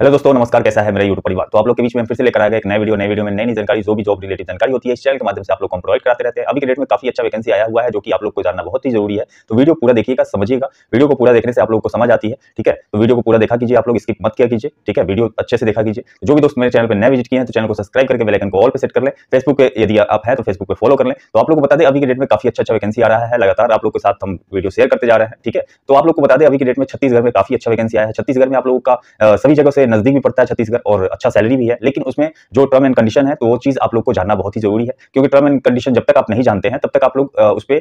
Hello दोस्तों, नमस्कार। कैसा है मेरा यूट्यूब परिवार। तो आप लोग के बीच में फिर से लेकर आ गए एक नए वीडियो में नई जानकारी, जो भी जॉब रिलेटेड जानकारी होती है इस चैनल के माध्यम से आप लोग को प्रोवाइड कराते रहते हैं। अभी के डेट में काफी अच्छा वैकेंसी आया हुआ है जो कि आप लोग को जानना बहुत ही जरूरी है। तो वीडियो पूरा देखिएगा, समझिएगा। वीडियो को पूरा देखने से आप लोग को समझ आती है, ठीक है। तो वीडियो को पूरा देखा कीजिए, आप लोग स्किप मत किया कीजिए, ठीक है। वीडियो अच्छे से देखा कीजिए। जो भी दोस्त मेरे चैनल पर नए विजिट किए हैं तो चैनल को सब्सक्राइब करके बेल आइकन को ऑल पे सेट कर लें। फेसबुक पे यदि आप है तो फेसबुक पे फॉलो कर लें। तो आप लोग को बता दें अभी के डेट में काफी अच्छा वैकेंसी आ रहा है। लगातार आप लोग के साथ हम वीडियो शेयर करते जा रहे हैं, ठीक है। तो आप लोग को बता दें अभी के डेट में छत्तीसगढ़ में काफी अच्छा वैकेंसी आया है। छत्तीसगढ़ में आप लोगों का सभी जगह से नजदीक भी पड़ता है छत्तीसगढ़, और अच्छा सैलरी भी है। लेकिन उसमें जो टर्म एंड कंडीशन है तो वो चीज आप लोग को जानना बहुत ही जरूरी है, क्योंकि टर्म एंड कंडीशन जब तक आप नहीं जानते हैं तब तक आप लोग उस पर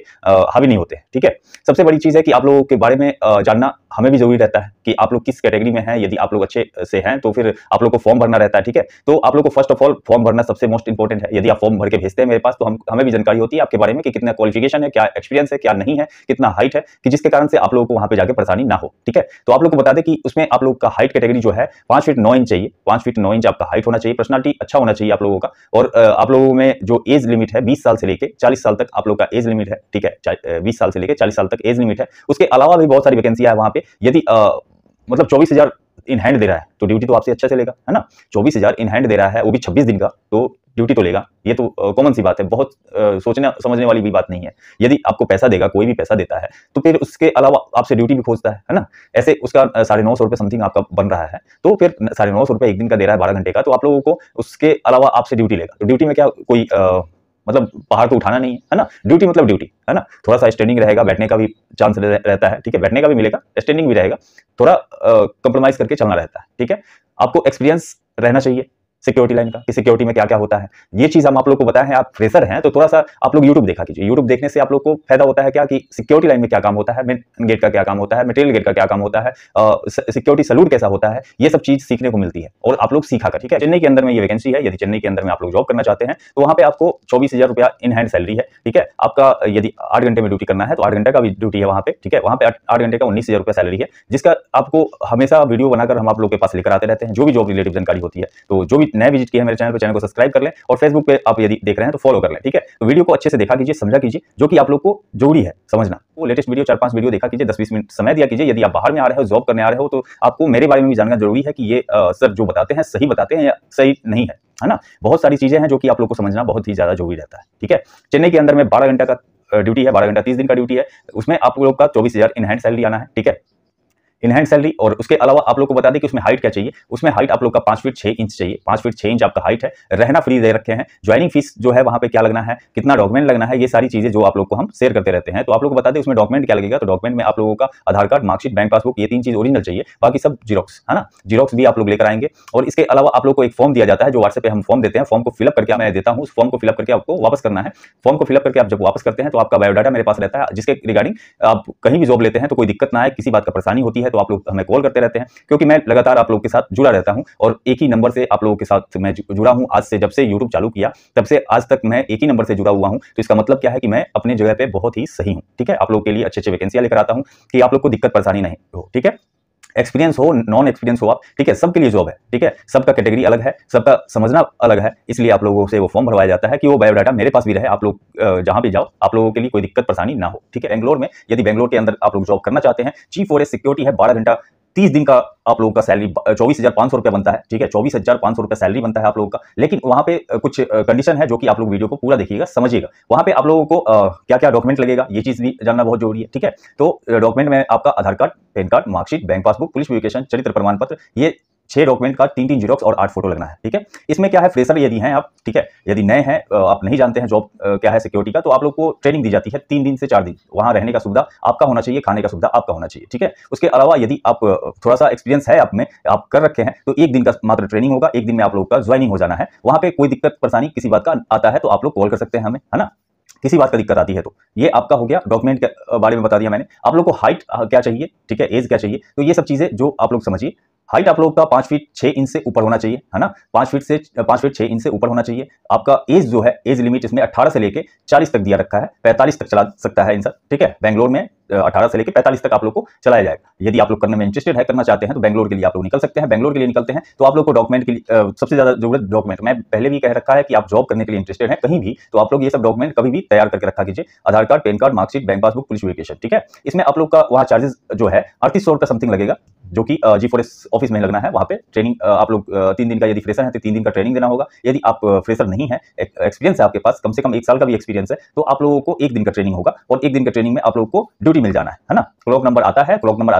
हावी नहीं होते हैं, ठीक है। सबसे बड़ी चीज है कि आप लोगों के बारे में जानना हमें भी जरूरी रहता है कि आप लोग किस कैटेगरी में हैं। यदि आप लोग अच्छे से हैं तो फिर आप लोग को फॉर्म भरना रहता है, ठीक है। तो आप लोग को फर्स्ट ऑफ ऑल फॉर्म भरना सबसे मोस्ट इंपॉर्टेंट है। यदि आप फॉर्म भर के भेजते हैं मेरे पास तो हमें भी जानकारी होती है आपके बारे में कि कितना क्वालिफिकेशन है, क्या एक्सपीरियंस है, क्या नहीं है, कितना हाइट है, कि जिसके कारण से आप लोगों को वहां पे जाके परेशानी ना हो, ठीक है। तो आप लोग को बता दें कि उसमें आप लोग का हाइट कैटेगरी जो है 5 फीट 9 इंच चाहिए। 5 फीट 9 इंच आपका हाइट होना चाहिए। पर्सनालिटी अच्छा होना चाहिए आप लोगों का। और आप लोगों में जो एज लिमिट है 20 साल से लेके 40 साल तक आप लोग का एज लिमिट है, ठीक है। 20 साल से लेके 40 साल तक एज लिमिट है। उसके अलावा भी बहुत सारी वैकेंसियां है वहां पे। यदि मतलब 24,000 इन हैंड दे रहा है तो ड्यूटी तो आपसे अच्छा से लेगा, है ना। 24,000 इन हैंड दे रहा है, वो भी 26 दिन का, तो ड्यूटी तो लेगा। ये तो कॉमन सी बात है, बहुत सोचना समझने वाली भी बात नहीं है। यदि आपको पैसा देगा, कोई भी पैसा देता है तो फिर उसके अलावा आपसे ड्यूटी भी खोजता है ना। ऐसे उसका 950 रुपये समथिंग आपका बन रहा है, तो फिर 950 रुपये एक दिन का दे रहा है 12 घंटे का, तो आप लोगों को उसके अलावा आपसे ड्यूटी लेगा। तो ड्यूटी में क्या कोई मतलब पहाड़ तो उठाना नहीं है ना। ड्यूटी मतलब ड्यूटी, है ना। थोड़ा सा स्टैंडिंग रहेगा, बैठने का भी चांस रहता है, ठीक है। बैठने का भी मिलेगा, स्टैंडिंग भी रहेगा, थोड़ा कंप्रोमाइज करके चलना रहता है, ठीक है। आपको एक्सपीरियंस रहना चाहिए सिक्योरिटी लाइन का, कि सिक्योरिटी में क्या क्या होता है। ये चीज हम आप लोग को बताए हैं। आप फ्रेशर हैं तो थोड़ा सा आप लोग यूट्यूब देखा कीजिए। यूट्यूब देखने से आप लोग को फायदा होता है क्या, कि सिक्योरिटी लाइन में क्या काम होता है, मेन गेट का क्या काम होता है, मटेरियल गेट का क्या काम होता है, सिक्योरिटी सलूट कैसा होता है, ये सब चीज सीखने को मिलती है और आप लोग सीखा कर, ठीक है। चेन्नई के अंदर में ये वैकेंसी है। यदि चेन्नई के अंदर में आप लोग जॉब करना चाहते हैं तो वहां पे आपको 24,000 रुपया इन हैंड सैलरी है, ठीक है। आपका यदि 8 घंटे में ड्यूटी करना है तो 8 घंटे का भी ड्यूटी है वहां पे, ठीक है। वहां पे 8 घंटे का 19,000 रुपया सैलरी है, जिसका आपको हमेशा वीडियो बनाकर हम आप लोग के पास लेकर आते रहते हैं जो भी जॉब रिलेटेड जानकारी होती है। तो जो भी नए विजिट किए हैं मेरे चैनल को सब्सक्राइब कर लें, और फेसबुक पे आप यदि देख रहे हैं तो फॉलो कर लें, ठीक है। तो वीडियो को अच्छे से देखा कीजिए, समझा कीजिए, जो कि आप लोग को जरूरी है समझना। वो लेटेस्ट वीडियो 4-5 वीडियो देखा कीजिए, 10-20 मिनट समय दिया कीजिए। यदि आप बाहर में आ रहे हो, जॉब करने आ रहे हो, तो आपको मेरे बारे में भी जानना जरूरी है कि ये सर जो बताते हैं सही बताते हैं या सही नहीं है ना। बहुत सारी चीजें हैं जो कि आप लोग को समझना बहुत ही ज्यादा जरूरी रहता है, ठीक है। चेन्नई के अंदर में 12 घंटा का ड्यूटी है, 12 घंटा 30 दिन का ड्यूटी है। उसमें आप लोग का 24,000 इन हैंड सैलरी आना है, ठीक है, इन हैंड सैलरी। और उसके अलावा आप लोग को बता दें कि उसमें हाइट क्या चाहिए। उसमें हाइट आप लोग का 5 फीट 6 इंच चाहिए। 5 फीट 6 इंच आपका हाइट है। रहना फ्री दे रखे हैं। ज्वाइनिंग फीस जो है वहां पे क्या लगना है, कितना डॉक्यूमेंट लगना है, ये सारी चीजें जो आप लोग को हम शेयर करते रहते हैं। तो आप लोग को बता दें उसमें डॉक्यूमेंट क्या लगेगा। तो डॉक्यूमेंट में आप लोगों का आधार कार्ड, मार्कशीट, बैंक पासबुक, ये 3 चीज ओरिजिनल चाहिए। बाकी सब जीरोक्स, है ना। जीरोक्स भी आप लोग लेकर आएंगे। और इसके अलावा आप लोग को एक फॉर्म दिया जाता है जो व्हाट्सएप पे हम फॉर्म देते हैं। फॉर्म को फिलअप करके मैं देता हूँ। उस फॉर्म को फिलअप करके आपको वापस करना है। फॉर्म को फिलअप करके आप जब वापस करते हैं तो आपका बायोडाटा मेरे पास रहता है, जिसके रिगार्डिंग आप कहीं भी जॉब लेते हैं तो कोई दिक्कत ना आए, किसी बात का परेशानी होती है तो आप लोग हमें कॉल करते रहते हैं, क्योंकि मैं लगातार आप लोगों के साथ जुड़ा रहता हूं। और एक ही नंबर से आप लोगों के साथ मैं जुड़ा हूं। आज से जब से यूट्यूब चालू किया तब से आज तक मैं एक ही नंबर से जुड़ा हुआ हूं। तो इसका मतलब क्या है कि मैं अपनी जगह पे बहुत ही सही हूं, ठीक है। आप लोगों के लिए अच्छे वैकेंसियां लेकर आता हूं कि आप लोग को दिक्कत परेशानी नहीं हो, ठीक है। एक्सपीरियंस हो, नॉन एक्सपीरियंस हो आप, ठीक है, सबके लिए जॉब है, ठीक है। सबका कैटेगरी अलग है, सबका समझना अलग है, इसलिए आप लोगों से वो फॉर्म भरवाया जाता है कि वो बायोडाटा मेरे पास भी रहे। आप लोग जहां भी जाओ आप लोगों के लिए कोई दिक्कत परेशानी ना हो, ठीक है। बेंगलोर में यदि बेंगलोर के अंदर आप लोग जॉब करना चाहते हैं, चीफ फॉरेस्ट सिक्योरिटी है, 12 घंटा 30 दिन का आप लोगों का सैलरी 24,500 रुपया बनता है, ठीक है। 24,500 रुपया सैलरी बनता है आप लोगों का। लेकिन वहां पे कुछ कंडीशन है जो कि आप लोग वीडियो को पूरा देखिएगा, समझिएगा। वहां पे आप लोगों को क्या क्या डॉक्यूमेंट लगेगा, ये चीज भी जानना बहुत जरूरी है, ठीक है। तो डॉक्यूमेंट में आपका Aadhaar card, PAN card, marksheet, bank passbook, police verification, चरित्र प्रमाण पत्र, ये 6 डॉक्यूमेंट का 3-3 जीरोक्स और 8 फोटो लगना है, ठीक है। इसमें क्या है, फ्रेशर यदि हैं आप, ठीक है, यदि नए हैं, आप नहीं जानते हैं जॉब क्या है सिक्योरिटी का, तो आप लोग को ट्रेनिंग दी जाती है 3 दिन से 4 दिन। वहां रहने का सुविधा आपका होना चाहिए, खाने का सुविधा आपका होना चाहिए, ठीक है। उसके अलावा यदि आप थोड़ा सा एक्सपीरियंस है आप में, आप कर रखे हैं, तो 1 दिन का मात्र ट्रेनिंग होगा। 1 दिन में आप लोग का ज्वाइनिंग हो जाना है। वहां पे कोई दिक्कत परेशानी किसी बात का आता है तो आप लोग कॉल कर सकते हैं हमें, है ना। किसी बात का दिक्कत आती है तो ये आपका हो गया। डॉक्यूमेंट के बारे में बता दिया मैंने। आप लोग को हाइट क्या चाहिए, ठीक है, एज क्या चाहिए, तो ये सब चीजें जो आप लोग समझिए। हाइट आप लोग का 5 फीट 6 इंच से ऊपर होना चाहिए, है ना। 5 फीट 6 इंच से ऊपर होना चाहिए। आपका एज जो है, एज लिमिट इसमें 18 से लेके 40 तक दिया रखा है। 45 तक चला सकता है इंसान, ठीक है। बेंगलोर में 18 से लेके 45 तक आप लोग को चलाया जाएगा। यदि आप लोग करने में इंटरेस्टेड है, करना चाहते हैं, तो बेंगलोर के लिए आप लोग निकल सकते हैं। बेंगलोर के लिए निकलते हैं तो आप लोग को डॉक्यूमेंट के लिए सबसे ज्यादा जरूरत डॉक्यूमेंट, मैं पहले भी कह रखा है कि आप जॉब करने के लिए इंटरेस्टेड है कहीं भी, तो आप लोग ये सब डॉक्यूमेंट कभी भी तैयार करके रखा कीजिए। Aadhaar card, PAN card, marksheet, bank passbook, police verification, ठीक है। इसमें आप लोग का वहां चार्जेस जो है 3800 रुपये समथिंग लगेगा। जो कि G4S ऑफिस में लगना है। वहां पे ट्रेनिंग आप लोग 3 दिन का, यदि फ्रेशर है तो 3 दिन का ट्रेनिंग देना होगा। यदि आप फ्रेशर नहीं है, एक्सपीरियंस है आपके पास, कम से कम 1 साल का भी एक्सपीरियंस है, तो आप लोगों को 1 दिन का ट्रेनिंग होगा और 1 दिन का ट्रेनिंग में आप लोगों को ड्यूटी मिल जाना है ना। क्लॉक नंबर आता है, क्लॉक नंबर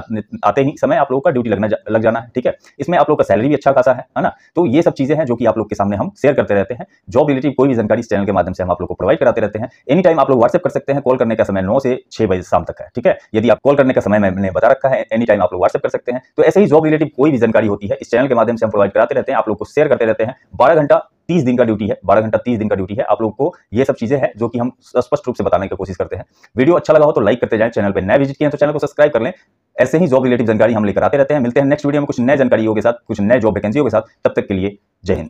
आते ही समय आप लोगों का ड्यूटी लग जाना है, ठीक है। इसमें आप लोग का सैलरी भी अच्छा खासा है ना। तो ये सब चीजें हैं जो कि आप लोग के सामने हम शेयर करते रहते हैं। जॉब रिलेटेड कोई भी जानकारी इस चैनल के माध्यम से हम आप लोग को प्रोवाइड कराते रहते हैं। एनी टाइम आप लोग व्हाट्सएप कर सकते हैं। कॉल करने का समय 9 से 6 बजे शाम तक है, ठीक है। यदि आप कॉल करने का समय मैंने बता रखा है, एनी टाइम आप लोग व्हाट्सएप कर सकते हैं। तो ऐसे ही जॉब रिलेटेड कोई भी जानकारी होती है इस चैनल के माध्यम से हम प्रोवाइड कराते रहते हैं, आप लोग को शेयर करते रहते हैं। 12 घंटा 30 दिन का ड्यूटी है, 12 घंटा 30 दिन का ड्यूटी है। आप लोग को ये सब चीजें हैं जो कि हम स्पष्ट रूप से बताने की कोशिश करते हैं। वीडियो अच्छा लगा हो तो लाइक करते जाएं, चैनल पे नए विजिट किए हैं तो चैनल को सब्सक्राइब कर लें। ऐसे ही जॉब रिलेटेड जानकारी हम लेकर आते रहते हैं। मिलते हैं नेक्स्ट वीडियो में कुछ नए जानकारियों के साथ, कुछ नए जॉब वैकेंसियों के साथ। तब तक के लिए जय हिंद।